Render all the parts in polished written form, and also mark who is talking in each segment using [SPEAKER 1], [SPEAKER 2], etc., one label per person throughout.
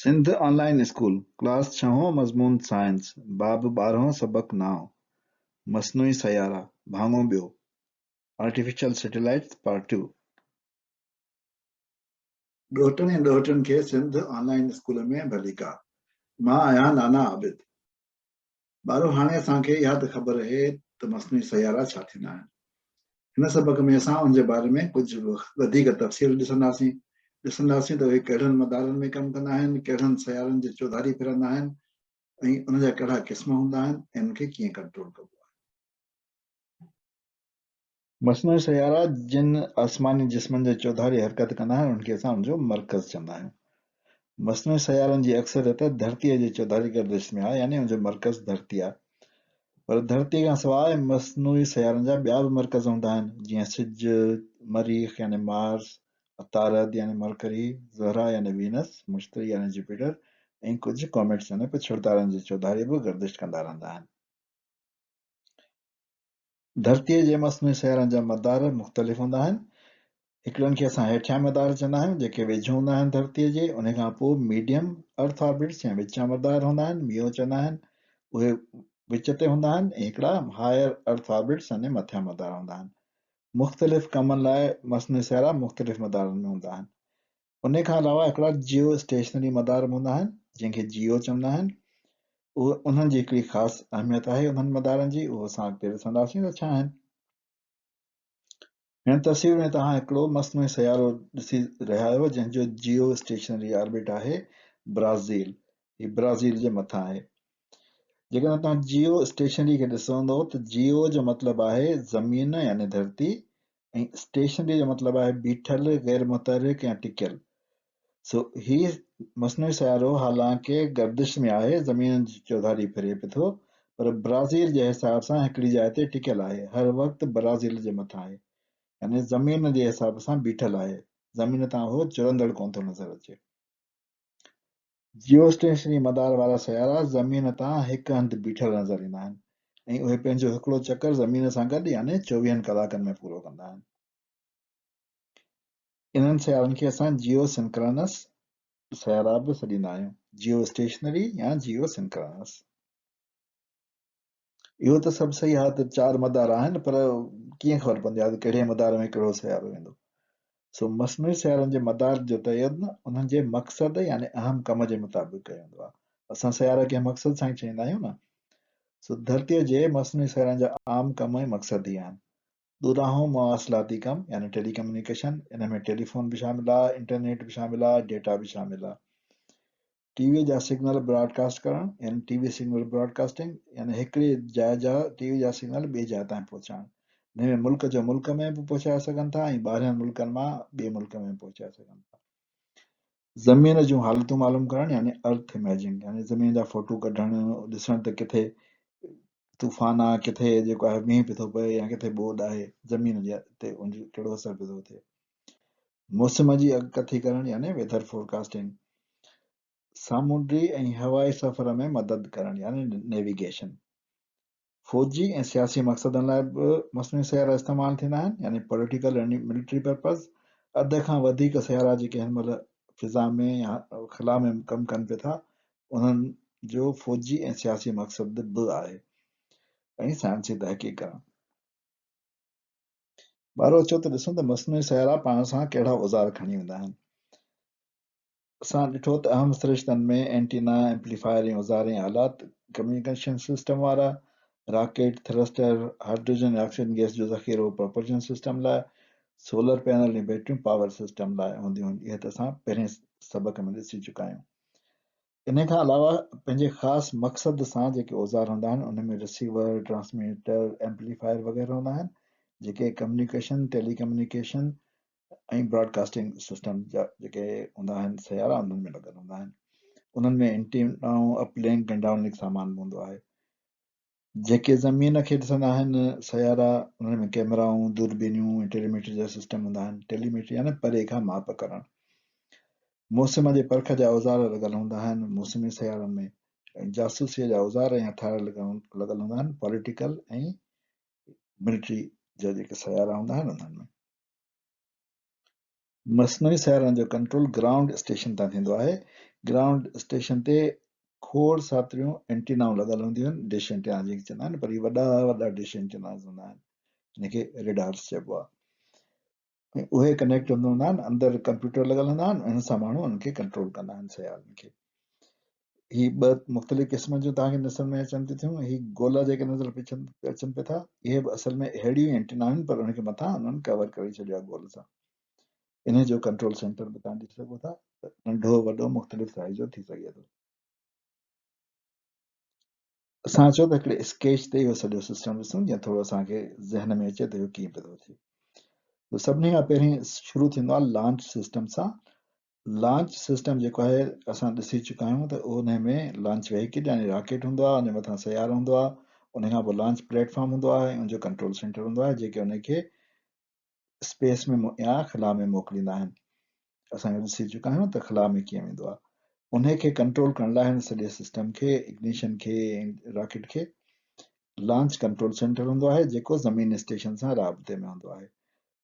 [SPEAKER 1] Sindh online school class 6 मज़मून science बाब 12 सबक 9 मस्नूई सयारा भाङो ॿियो आर्टिफिशियल सैटेलाइट्स पार्ट 2।
[SPEAKER 2] ॾोहटनि ऐं ॾोहटनि खे सिंध ऑनलाइन स्कूल में भली का। मां आहियां नाना आबिद। ॿारो हाणे असांखे इहा त ख़बर आहे त मस्नूई सयारा छा थींदा आहिनि। हिन सबक में असां उन जे बारे में कुझु वधीक तफ़सील ॾिसंदासीं त उहे कहिड़नि मदारनि में कमु कंदा आहिनि, कहिड़नि सयारनि जे चौधारी फिरंदा आहिनि ऐं उन जा कहिड़ा क़िस्म हूंदा आहिनि ऐं उनखे कीअं कंट्रोल कबो आहे।
[SPEAKER 1] मस्नूई सयारा जिन आसमानी जिस्मनि जे चौधारी हरकत कंदा आहिनि उनखे असां उनजो मर्कज़ चवंदा आहियूं। मस्नूई सयारनि जी अक्सरियत धरतीअ जे चौधारी गर्दिश में आहे, यानी उनजो मर्कज़ धरती आहे। पर धरती खां सवाइ मस्नूई सयारनि जा ॿिया बि मर्कज़ हूंदा आहिनि, जीअं सिज, मरीख़ यानी मार्स, अतारद यानी मरकरी, ज़हरा यानी वीनस, मुश्तरी यानी जुपिटर ऐं कुझु कॉमेट्स यानी पिछड़ तारनि जी चौधारी बि गर्दिश कंदा रहंदा आहिनि। धरतीअ जे मस्नूई सयारनि जा मदार मुख़्तलिफ़ हूंदा आहिनि। हिकिड़नि खे असां हेठियां मदार चवंदा आहियूं, जेके वेझो हूंदा आहिनि धरतीअ जे। उन खां पोइ मीडियम अर्थ ऑर्बिट्स या विचां मदार हूंदा आहिनि, मियो चवंदा आहिनि, उहे विच ते हूंदा आहिनि। ऐं हिकिड़ा हायर अर्थ ऑर्बिट्स यानी मथियां मदार हूंदा आहिनि। मुख़्तलिफ़ कमनि लाइ मस्नूई सयारा मुख़्तलिफ़ मदारनि में हूंदा आहिनि। उन खां अलावा हिकिड़ा जियो स्टेशनरी मदार बि हूंदा आहिनि, जंहिंखे जियो चवंदा आहिनि। उहे उन्हनि जी हिकिड़ी ख़ासि अहमियत आहे उन्हनि मदारनि जी, उहो असां अॻिते ॾिसंदासीं त छा आहिनि। हिन तस्वीर में तव्हां हिकिड़ो मस्नूई सयारो ॾिसी रहिया आहियो, जंहिंजो जियो स्टेशनरी ऑर्बिट आहे ब्राज़ील। ही ब्राज़ील जे मथां आहे। जेकॾहिं तव्हां जियो स्टेशनरी खे ॾिसंदो त जियो जो मतिलबु आहे ज़मीन यानी धरती, ऐं स्टेशनरी जो मतिलबु आहे बीठल, गैर मुतहरिक या टिकियल। सो ही मस्नूई सयारो हालांकि गर्दिश में आहे, ज़मीन जी चौधारी फिरे पियो थो, पर ब्राज़ील जे हिसाब सां हिकिड़ी जाइ ते टिकियल आहे। हर वक़्तु ब्राज़ील जे मथां आहे, यानी ज़मीन जे हिसाब सां बीठल आहे। ज़मीन तां उहो चुरंदड़ कोन थो नज़र अचे। जियो स्टेशनरी मदार वारा सयारा ज़मीन तां हिकु हंधि बीठल नज़र ईंदा आहिनि, ऐं उहे पंहिंजो हिकिड़ो चकर ज़मीन सां गॾु यानी 24 कलाकनि में पूरो कंदा आहिनि। इन्हनि सयारनि खे असां जियो सिंक्रोनस सयारा बि सॾींदा आहियूं, जियो स्टेशनरी या जियो सिंक्रोनस। इहो त सभु सही आहे त 4 मदार आहिनि, पर कीअं ख़बर पवंदी आहे त कहिड़े मदार में कहिड़ो सयारो वेंदो। सो मस्नूई सयारनि जे मदार जो तयन उन्हनि जे मक़सद यानी अहम कम जे मुताबिक़ कयो वेंदो आहे। असां सयारा खे मक़सद सां ई चईंदा आहियूं न। सो धरतीअ जे मस्नूई सयारनि जा आम कम ऐं मक़सद ई आहिनि। ॾोराहो मवासिलाती कम यानी टेलीकम्युनिकेशन, इन में टेलीफोन बि शामिल आहे, इंटरनेट बि शामिल आहे, डेटा बि शामिल आहे। टीवी जा सिग्नल ब्रॉडकास्ट करणु यानी टीवी सिग्नल ब्रॉडकास्टिंग, यानी हिकिड़ी जाइ जा टीवी जा सिग्नल ॿिए जाइ ताईं पहुचाइणु। हिन में मुल्क जो मुल्क में बि पहुचाए सघनि था ऐं ॿाहिरियनि मुल्कनि मां ॿिए मुल्क में पहुचाए सघनि था। ज़मीन जूं हालतूं मालूम करणु यानी अर्थ इमेजिंग, यानी ज़मीन जा फोटो कढणु, ॾिसणु त किथे तूफ़ान आहे, किथे जेको आहे मींहुं पियो थो पए या किथे ॿोॾि आहे, ज़मीन जे ते उनजो कहिड़ो असरु पियो थो थिए। मौसम जी अॻकथी करणु यानी वेदर फोरकास्टिंग। सामूंडी ऐं हवाई सफ़र में मदद करणु यानी नेविगेशन। फ़ौजी ऐं सियासी मक़सदनि लाइ बि मस्नूई सयारा इस्तेमालु थींदा आहिनि, यानी पॉलिटिकल ऐं मिलिट्री पर्पज़। अध खां वधीक सयारा जेके हिन महिल फ़िज़ा में या ख़ला में कमु कनि पिया था, उन्हनि जो फ़ौजी ऐं सियासी मक़सद बि आहे, ऐं साइंसी तहक़ीक़ करणु। ॿारो अचो त ॾिसूं त मस्नूई सयारा पाण सां कहिड़ा औज़ार खणी वेंदा आहिनि। असां ॾिठो त अहम सिरिश्तनि में एंटीना, एम्पलीफायर ऐं औज़ार ऐं आलात, कम्युनिकेशन सिस्टम वारा, रॉकेट, थ्रस्टर, हाइड्रोजन ऐं ऑक्सीजन गैस जो ज़ख़ीरो प्रोपल्शन सिस्टम लाइ, सोलर पैनल ऐं बैटरियूं पावर सिस्टम लाइ हूंदियूं आहिनि। इहे त असां पहिरें सबक में ॾिसी चुका आहियूं। इन खां अलावा पंहिंजे ख़ासि मक़सद सां जेके औज़ार हूंदा आहिनि, उन में रिसीवर, ट्रांसमीटर, एम्पलीफायर वग़ैरह हूंदा आहिनि, जेके कम्युनिकेशन, टेलीकम्युनिकेशन ऐं ब्रॉडकास्टिंग सिस्टम जा जेके हूंदा आहिनि सयारा, उन्हनि में लॻल हूंदा आहिनि। उन्हनि में एंटीनाऊं, अपलिंक ऐं डाउनलिंक सामान हूंदो आहे। जेके ज़मीन खे ॾिसंदा आहिनि सयारा, उन्हनि में कैमराऊं, दूरबीनियूं ऐं टेलीमीटर जा सिस्टम हूंदा आहिनि। टेलीमीटर यानी परे खां माप करणु। मौसम जे परख जा औज़ार लॻल हूंदा आहिनि मौसमी सयारनि में, ऐं जासूसीअ जा औज़ार ऐं हथियार लॻल हूंदा आहिनि पॉलिटिकल ऐं मिलिट्री जा जेके सयारा हूंदा आहिनि उन्हनि में। मसनूई सयारनि जो कंट्रोल ग्राउंड स्टेशन तां थींदो आहे। ग्राउंड स्टेशन ते खोड़ सातरियूं एंटीनाऊं लॻल हूंदियूं आहिनि, डिश एंटीना जेके चवंदा आहिनि, पर इहे वॾा वॾा डिश एंटीनास हूंदा आहिनि, हिनखे रिडार्स चइबो आहे। ऐं उहे कनेक्ट हूंदा आहिनि, अंदरि कंप्यूटर लॻल हूंदा आहिनि, हिन सां माण्हू उन्हनि खे कंट्रोल कंदा आहिनि सयारनि खे। ही ॿ मुख़्तलिफ़ क़िस्म जूं तव्हांखे नज़र में अचनि थी थियूं। ही गोला जेके नज़र अचनि पिया था, इहे बि असल में अहिड़ियूं एंटीना आहिनि, पर उनखे मथां उन्हनि कवर करे छॾियो आहे गोल सां। इन जो कंट्रोल सेंटर बि तव्हां ॾिसी सघो था, त नंढो वॾो मुख़्तलिफ़ साइज़ जो थी सघे थो। असां चओ त हिकिड़े स्केच ते इहो सॼो सिस्टम ॾिसूं, जीअं थोरो असांखे ज़हन में अचे त इहो कीअं पियो थो थिए। त सभिनी खां पहिरीं शुरू थींदो आहे लॉन्च सिस्टम सां। लॉन्च सिस्टम जेको आहे असां ॾिसी चुका आहियूं त उन में लॉन्च व्हीकल यानी रॉकेट हूंदो आहे, उन मथां सयारो हूंदो आहे, उन खां पोइ लॉन्च प्लेटफॉर्म हूंदो आहे, उनजो कंट्रोल सेंटर हूंदो आहे, जेके उनखे स्पेस में या ख़ला में मोकिलींदा आहिनि। असां ॾिसी चुका आहियूं त ख़ला में कीअं वेंदो आहे। उनखे कंट्रोल करण लाइ हिन सॼे सिस्टम खे, इग्निशन खे, रॉकेट खे लॉन्च कंट्रोल सेंटर हूंदो आहे, जेको ज़मीन स्टेशन सां राब्ते में हूंदो आहे।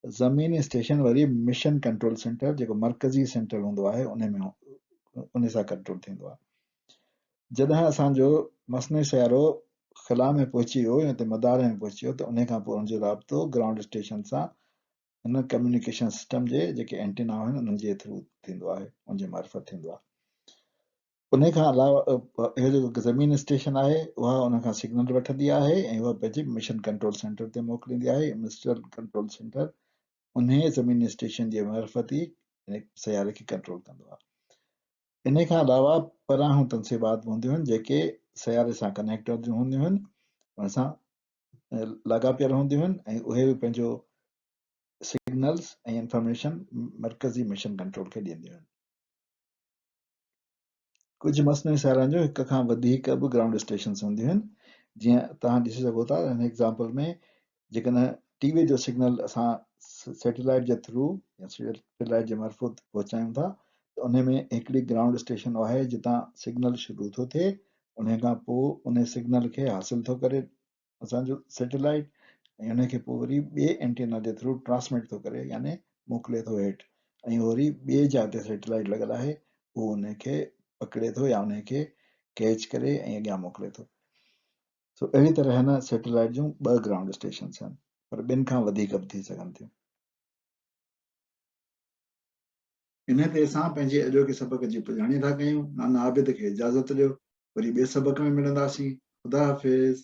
[SPEAKER 1] ज़मीनी स्टेशन वरी मिशन कंट्रोल सेंटर, जेको मर्कज़ी सेंटर हूंदो आहे, उन सां कंट्रोल थींदो आहे। जॾहिं असांजो मसनूई सयारो ख़ला में पहुची वियो या त मदार में पहुची वियो, त उन खां पोइ उनजो राब्तो ग्राउंड स्टेशन सां हिन कम्युनिकेशन सिस्टम जे जेके एंटीना आहिनि उन्हनि जे थ्रू थींदो आहे, उनजे मार्फत थींदो आहे। उन खां अलावा इहो जेको ज़मीन स्टेशन आहे, उहा उन खां सिग्नल वठंदी आहे ऐं उहा पंहिंजे मिशन कंट्रोल सेंटर ते मोकिलींदी आहे। मिशन कंट्रोल सेंटर उन ज़मीनी स्टेशन जे मार्फत ई सयारे खे कंट्रोल कंदो आहे। इन खां अलावा पराहूं तनसीबात हूंदियूं आहिनि, जेके सयारे सां कनेक्टेड हूंदियूं आहिनि, उन सां लाॻापियल हूंदियूं आहिनि, ऐं उहे बि पंहिंजो सिग्नल्स ऐं इंफॉर्मेशन मर्कज़ी मिशन कंट्रोल खे ॾींदियूं आहिनि। कुझु मसनूई सयारनि जो हिक खां वधीक बि ग्राउंड स्टेशन्स हूंदियूं आहिनि। जीअं तव्हां ॾिसी सघो था हिन एग्ज़ाम्पल में, जेकॾहिं टीवी जो सिग्नल असां सैटेलाइट जे थ्रू या सैटेलाइट जे मार्फत पहुचायूं था, त उन में हिकिड़ी ग्राउंड स्टेशन आहे जितां सिग्नल शुरू थो थिए, उन खां पोइ उन सिग्नल खे हासिल थो करे असांजो सैटेलाइट, ऐं उनखे पोइ वरी ॿिए एंटीना जे थ्रू ट्रांसमिट थो करे, यानी मोकिले थो हेठि, ऐं वरी ॿिए जाइ ते सैटेलाइट लॻल आहे, उहो उनखे पकड़े थो या उनखे कैच करे ऐं अॻियां मोकिले थो। सो अहिड़ी तरह हिन सैटेलाइट जूं 2 ग्राउंड स्टेशन आहिनि, पर ॿिनि खां वधीक बि थी सघनि थियूं।
[SPEAKER 2] इन ते असां पंहिंजे अॼोके सबक जी पुॼाणी था कयूं। नाना आबिद खे इजाज़त ॾियो, वरी ॿिए सबक में मिलंदासीं। ख़ुदा हाफ़िज़।